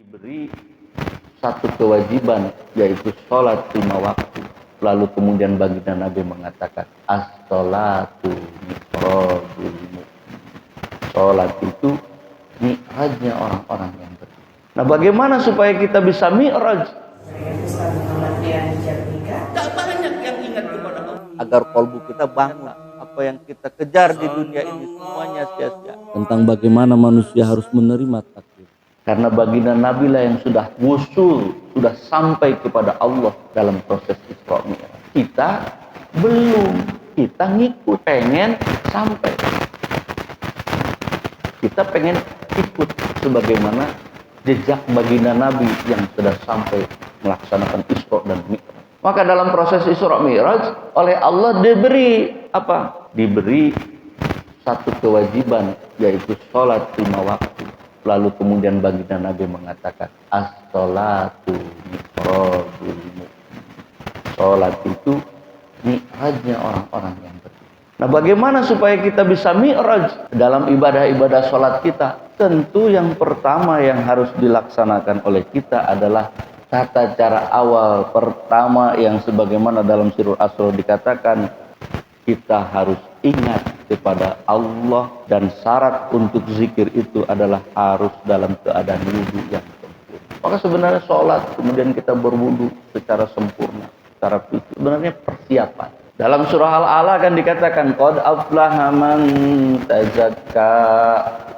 Diberi satu kewajiban, yaitu sholat 5 waktu. Lalu kemudian baginda Nabi mengatakan, as-sholatu mi'rajul mu'min. Sholat itu mi'rajnya orang-orang yang beriman. Nah, bagaimana supaya kita bisa mi'raj? Tak banyak yang ingat kepada Allah. Agar kalbu kita bangun. Apa yang kita kejar di dunia ini semuanya sia-sia. Tentang bagaimana manusia harus menerima takdir. Karena baginda Nabi lah yang sudah wusul, sudah sampai kepada Allah dalam proses Isra Mi'raj. Kita belum, kita ngikut, pengen sampai. Kita pengen ikut sebagaimana jejak baginda Nabi yang sudah sampai melaksanakan Isra dan Mi'raj. Maka dalam proses Isra Mi'raj oleh Allah diberi apa? Diberi satu kewajiban, yaitu sholat 5 waktu. Lalu kemudian baginda Nabi mengatakan, as-sholatu mi'rajul mu'min. Sholat itu mi'rajnya orang-orang yang beriman. Nah, bagaimana supaya kita bisa mi'raj dalam ibadah-ibadah sholat kita? Tentu yang pertama yang harus dilaksanakan oleh kita adalah tata cara awal pertama yang sebagaimana dalam Sirul Asrar dikatakan, kita harus ingat kepada Allah, dan syarat untuk zikir itu adalah harus dalam keadaan wudhu yang sempurna. Maka sebenarnya sholat kemudian kita berwudhu secara sempurna, secara fisik, sebenarnya persiapan. Dalam surah Al-A'la kan dikatakan, qad aflaha man tazakka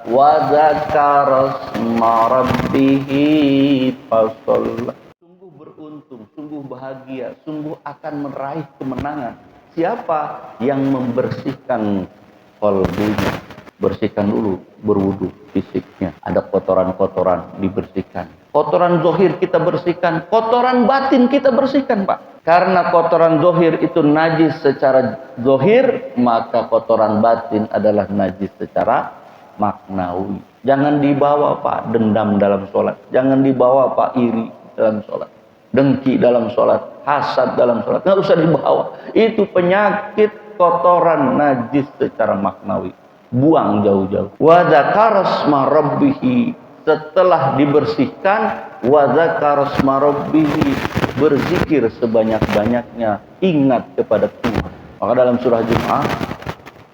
wa dzakara isma rabbih fasalla. Sungguh beruntung, sungguh bahagia, sungguh akan meraih kemenangan siapa yang membersihkan qalbunya. Bersihkan dulu, berwudu fisiknya. Ada kotoran-kotoran dibersihkan. Kotoran zahir kita bersihkan, kotoran batin kita bersihkan, Pak. Karena kotoran zahir itu najis secara zahir, maka kotoran batin adalah najis secara maknawi. Jangan dibawa, Pak, dendam dalam sholat. Jangan dibawa, Pak, iri dalam sholat. Dengki dalam sholat, hasad dalam sholat, nggak usah dibawa. Itu penyakit kotoran najis secara maknawi. Buang jauh-jauh. Wa dzakara isma rabbih, setelah dibersihkan, wa dzakara isma rabbih, berzikir sebanyak-banyaknya, ingat kepada Tuhan. Maka dalam surah Jumu'ah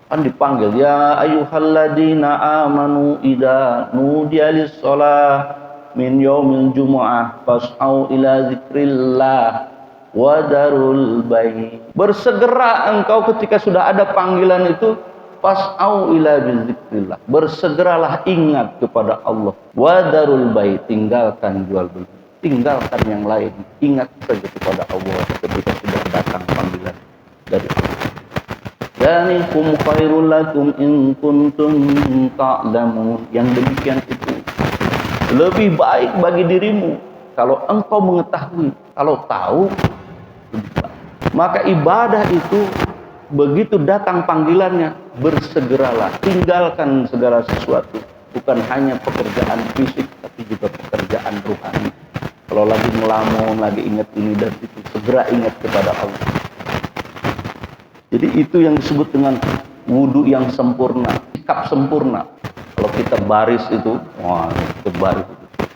kan dipanggil, ya ayyuhalladzina amanu idza nudiya lis-shalah min yaumil jumu'ah fas'au ila zikrillah wa darul bai'. Bersegera engkau ketika sudah ada panggilan itu, fas'au ila zikrillah, bersegeralah ingat kepada Allah, wa darul bai', tinggalkan jual beli, tinggalkan yang lain, ingat saja kepada Allah ketika sudah datang panggilan dari Allah. Dzalikum khairul lakum in kuntum ta'lamun. Yang demikian itu lebih baik bagi dirimu kalau engkau mengetahui. Kalau tahu, lebih baik. Maka ibadah itu begitu datang panggilannya, bersegeralah, tinggalkan segala sesuatu. Bukan hanya pekerjaan fisik, tapi juga pekerjaan rohani. Kalau lagi ngelamun, lagi ingat ini dan itu, segera ingat kepada Allah. Jadi itu yang disebut dengan wudhu yang sempurna, sikap sempurna. Kalau kita baris itu, wah, itu baris.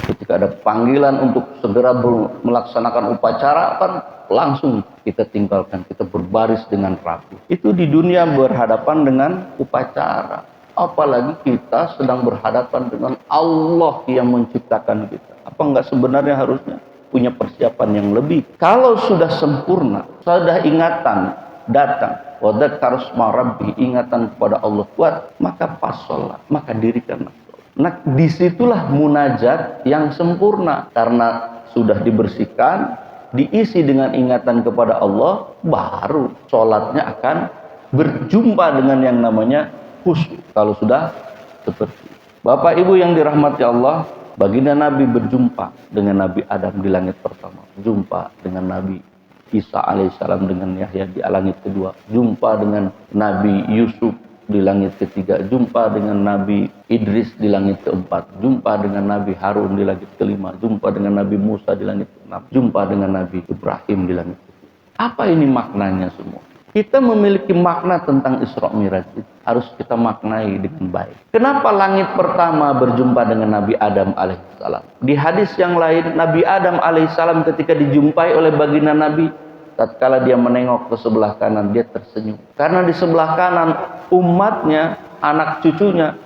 Ketika ada panggilan untuk segera melaksanakan upacara, kan langsung kita tinggalkan, kita berbaris dengan rapi. Itu di dunia berhadapan dengan upacara. Apalagi kita sedang berhadapan dengan Allah yang menciptakan kita. Apa enggak sebenarnya harusnya punya persiapan yang lebih? Kalau sudah sempurna, sudah ingatan datang, wa dzakara isma rabbih, ingatan kepada Allah kuat, maka pas sholat, maka dirikanlah sholat. Nah, disitulah munajat yang sempurna, karena sudah dibersihkan, diisi dengan ingatan kepada Allah, baru sholatnya akan berjumpa dengan yang namanya khusyuk. Kalau sudah seperti itu. Bapak Ibu yang dirahmati Allah, baginda Nabi berjumpa dengan Nabi Adam di langit pertama, jumpa dengan Nabi Isa alaihissalam dengan Yahya di langit kedua, jumpa dengan Nabi Yusuf di langit ketiga, jumpa dengan Nabi Idris di langit keempat, jumpa dengan Nabi Harun di langit kelima, jumpa dengan Nabi Musa di langit keenam, jumpa dengan Nabi Ibrahim di langit ketujuh. Apa ini maknanya semua? Kita memiliki makna tentang Isra Mi'raj itu harus kita maknai dengan baik. Kenapa langit pertama berjumpa dengan Nabi Adam alaihissalam? Di hadis yang lain, Nabi Adam alaihissalam ketika dijumpai oleh baginda Nabi, tatkala dia menengok ke sebelah kanan, dia tersenyum. Karena di sebelah kanan umatnya, anak cucunya,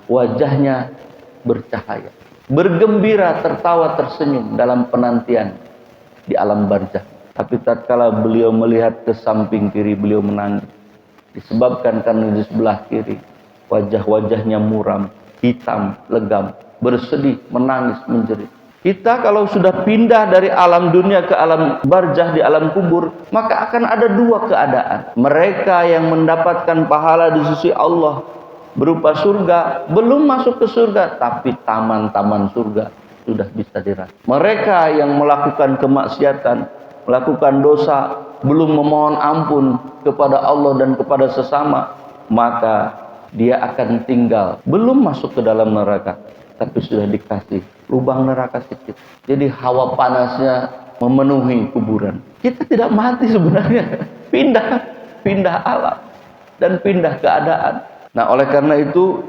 wajahnya bercahaya, bergembira, tertawa, tersenyum dalam penantian di alam barzakh. Tapi tatkala beliau melihat ke samping kiri, beliau menangis. Disebabkan karena di sebelah kiri wajah-wajahnya muram, hitam, legam, bersedih, menangis, menjerit. Kita kalau sudah pindah dari alam dunia ke alam barzakh, di alam kubur, maka akan ada dua keadaan. Mereka yang mendapatkan pahala di sisi Allah berupa surga, belum masuk ke surga, tapi taman-taman surga sudah bisa diraih. Mereka yang melakukan kemaksiatan, melakukan dosa, belum memohon ampun kepada Allah dan kepada sesama, maka dia akan tinggal, belum masuk ke dalam neraka, tapi sudah dikasih lubang neraka sedikit. Jadi hawa panasnya memenuhi kuburan. Kita tidak mati sebenarnya, pindah alam dan pindah keadaan. Nah, oleh karena itu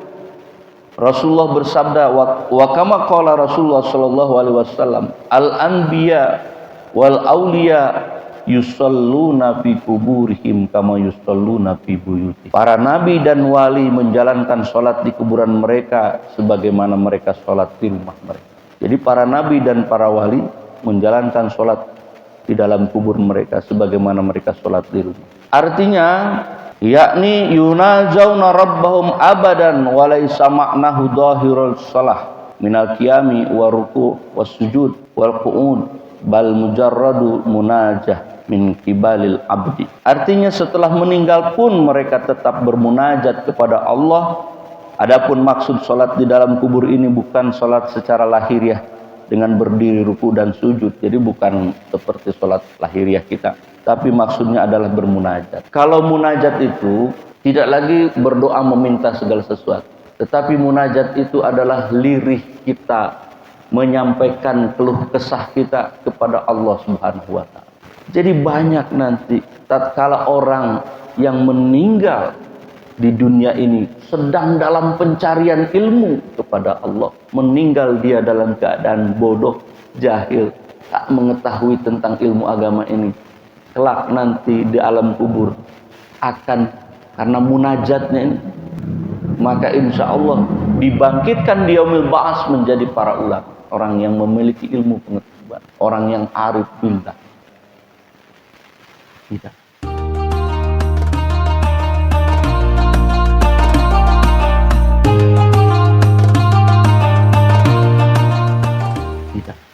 Rasulullah bersabda, wa kama qala Rasulullah sallallahu alaihi wasallam, al-anbiya wal auliya yusalluna fi kuburihim kama yusalluna fi buyutihim. Para nabi dan wali menjalankan sholat di kuburan mereka sebagaimana mereka sholat di rumah mereka. Jadi para nabi dan para wali menjalankan sholat di dalam kubur mereka sebagaimana mereka sholat di rumah. Artinya, yakni yunazawna rabbahum abadan walaysa ma'nahu dhahirul salah minal qiyami wa ruku' was sujud wal qu'ud bal mujarradu munajah min kibalil abdi. Artinya setelah meninggal pun mereka tetap bermunajat kepada Allah. Adapun maksud salat di dalam kubur ini bukan salat secara lahiriah dengan berdiri ruku dan sujud. Jadi bukan seperti salat lahiriah kita, tapi maksudnya adalah bermunajat. Kalau munajat itu tidak lagi berdoa meminta segala sesuatu, tetapi munajat itu adalah lirih kita menyampaikan keluh kesah kita kepada Allah Subhanahu wa taala. Jadi banyak nanti tatkala orang yang meninggal di dunia ini sedang dalam pencarian ilmu kepada Allah, meninggal dia dalam keadaan bodoh, jahil, tak mengetahui tentang ilmu agama ini, kelak nanti di alam kubur akan karena munajatnya ini, maka insya Allah dibangkitkan di yaumil ba'ats menjadi para ulama, orang yang memiliki ilmu pengetahuan, orang yang arif billah. Tidak.